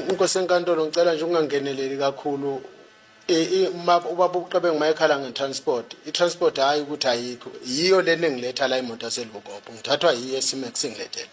Inkosi enkantolo ngicela nje ungangeneleli kakhulu ubaba uqebe ngimayekhala ngetransport. I-transport hayi ukuthi ayikho. Yiyo lena engiletha la imoto yaseLugogo. Ngithathwa yiyo eSimex ngilethela.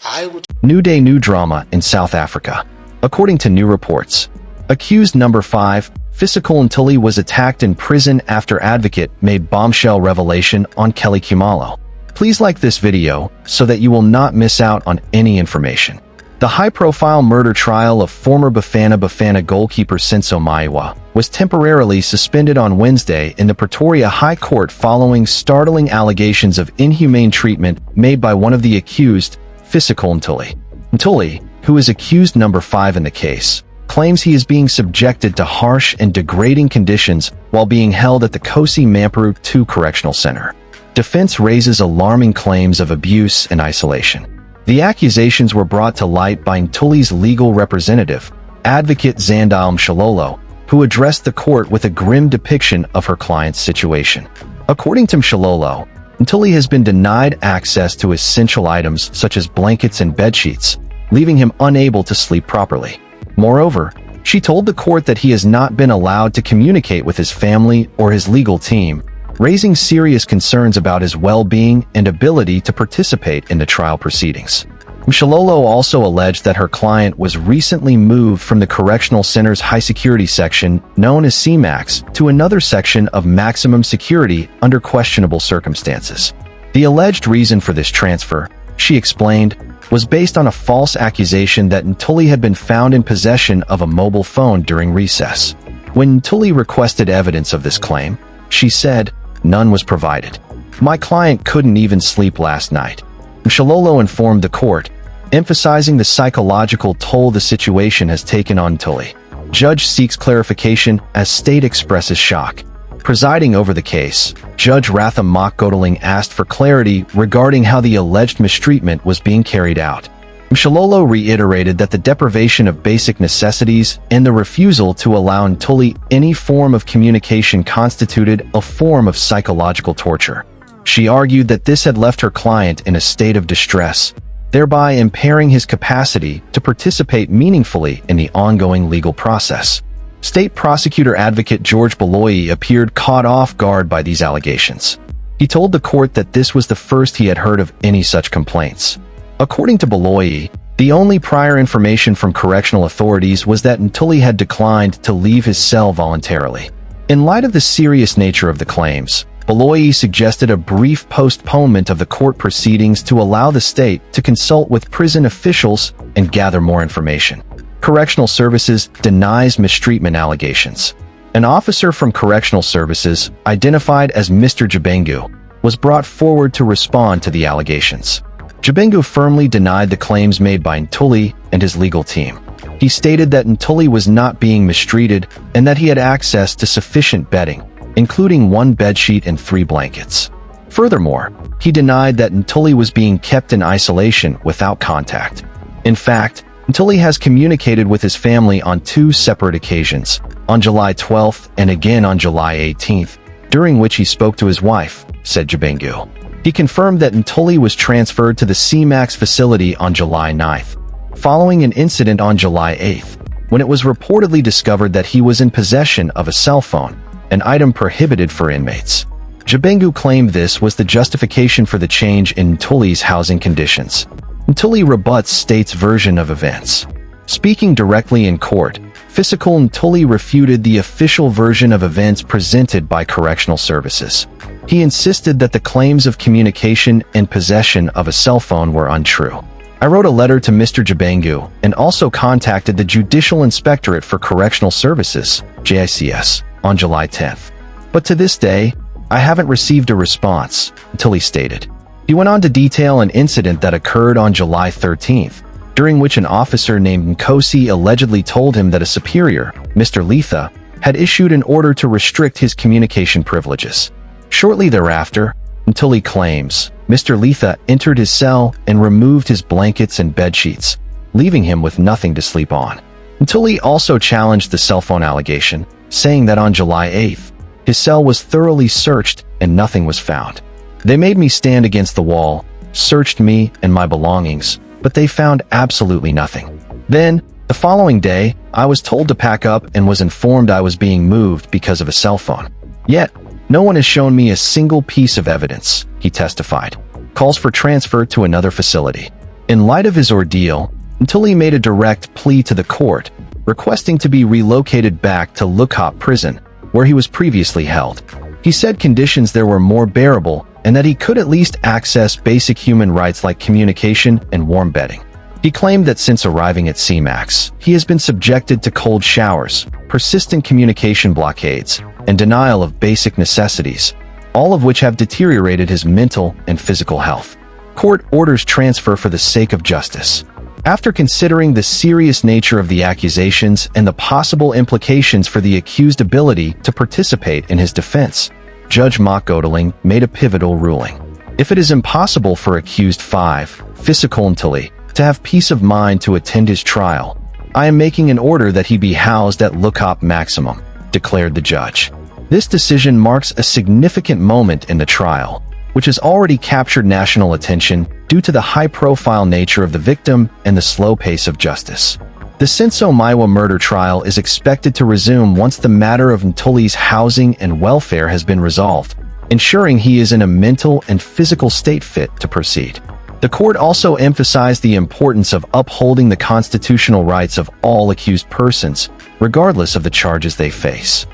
Hayi ukuthi New day, new drama in South Africa. According to new reports, accused number 5, Fisokuhle Ntuli, was attacked in prison after advocate made bombshell revelation on Khumalo. Please like this video so that you will not miss out on any information. The high-profile murder trial of former Bafana goalkeeper Senzo Maiwa was temporarily suspended on Wednesday in the Pretoria High Court following startling allegations of inhumane treatment made by one of the accused, Fisokuhle Ntuli. Ntuli, who is accused number 5 in the case, claims he is being subjected to harsh and degrading conditions while being held at the Kosi Mampuru 2 Correctional Center. Defense raises alarming claims of abuse and isolation. The accusations were brought to light by Ntuli's legal representative, Advocate Zandile Mshilolo, who addressed the court with a grim depiction of her client's situation. According to Mshilolo, Ntuli has been denied access to essential items such as blankets and bedsheets, leaving him unable to sleep properly. Moreover, she told the court that he has not been allowed to communicate with his family or his legal team, raising serious concerns about his well-being and ability to participate in the trial proceedings. Mshilolo also alleged that her client was recently moved from the correctional center's high-security section, known as CMAX, to another section of maximum security under questionable circumstances. The alleged reason for this transfer, she explained, was based on a false accusation that Ntuli had been found in possession of a mobile phone during recess. When Ntuli requested evidence of this claim, she said, "None was provided. My client couldn't even sleep last night." Mshilolo informed the court, emphasizing the psychological toll the situation has taken on Ntuli. Judge seeks clarification as state expresses shock. Presiding over the case, Judge Ratha Mokgodeling asked for clarity regarding how the alleged mistreatment was being carried out. Mshilolo reiterated that the deprivation of basic necessities and the refusal to allow Ntuli any form of communication constituted a form of psychological torture. She argued that this had left her client in a state of distress, thereby impairing his capacity to participate meaningfully in the ongoing legal process. State Prosecutor Advocate George Baloyi appeared caught off guard by these allegations. He told the court that this was the first he had heard of any such complaints. According to Baloyi, the only prior information from correctional authorities was that Ntuli had declined to leave his cell voluntarily. In light of the serious nature of the claims, Baloyi suggested a brief postponement of the court proceedings to allow the state to consult with prison officials and gather more information. Correctional Services denies mistreatment allegations. An officer from Correctional Services, identified as Mr. Jabengu, was brought forward to respond to the allegations. Jabengu firmly denied the claims made by Ntuli and his legal team. He stated that Ntuli was not being mistreated and that he had access to sufficient bedding, including 1 bedsheet and 3 blankets. Furthermore, he denied that Ntuli was being kept in isolation without contact. In fact, Ntuli has communicated with his family on 2 separate occasions, on July 12th and again on July 18th, during which he spoke to his wife, said Jabengu. He confirmed that Ntuli was transferred to the CMAX facility on July 9th, following an incident on July 8th, when it was reportedly discovered that he was in possession of a cell phone, an item prohibited for inmates. Jabengu claimed this was the justification for the change in Ntuli's housing conditions. Ntuli rebuts state's version of events. Speaking directly in court, Fisokuhle Ntuli refuted the official version of events presented by Correctional Services. He insisted that the claims of communication and possession of a cell phone were untrue. "I wrote a letter to Mr. Jabengu and also contacted the Judicial Inspectorate for Correctional Services, JICS, on July 10th. But to this day, I haven't received a response," Ntuli stated. He went on to detail an incident that occurred on July 13th, during which an officer named Nkosi allegedly told him that a superior, Mr. Letha, had issued an order to restrict his communication privileges. Shortly thereafter, Ntuli claims, Mr. Letha entered his cell and removed his blankets and bedsheets, leaving him with nothing to sleep on. Ntuli also challenged the cell phone allegation, saying that on July 8th, his cell was thoroughly searched and nothing was found. "They made me stand against the wall, searched me and my belongings, but they found absolutely nothing. Then, The following day, I was told to pack up and was informed I was being moved because of a cell phone. Yet, no one has shown me a single piece of evidence, he testified. Calls for transfer to another facility. In light of his ordeal, Ntuli made a direct plea to the court, requesting to be relocated back to Lukop prison, where he was previously held. He said conditions there were more bearable and that he could at least access basic human rights like communication and warm bedding. He claimed that since arriving at CMAX, he has been subjected to cold showers, persistent communication blockades, and denial of basic necessities, all of which have deteriorated his mental and physical health. Court orders transfer for the sake of justice. After considering the serious nature of the accusations and the possible implications for the accused's ability to participate in his defense, Judge Mark Godeling made a pivotal ruling. If it is impossible for accused 5, Fisokuhle Ntuli, to have peace of mind to attend his trial, I am making an order that he be housed at Lukop Maximum, declared the judge. This decision marks a significant moment in the trial, which has already captured national attention due to the high-profile nature of the victim and the slow pace of justice. The Senso Maiwa murder trial is expected to resume once the matter of Ntuli's housing and welfare has been resolved, ensuring he is in a mental and physical state fit to proceed. The court also emphasized the importance of upholding the constitutional rights of all accused persons, regardless of the charges they face.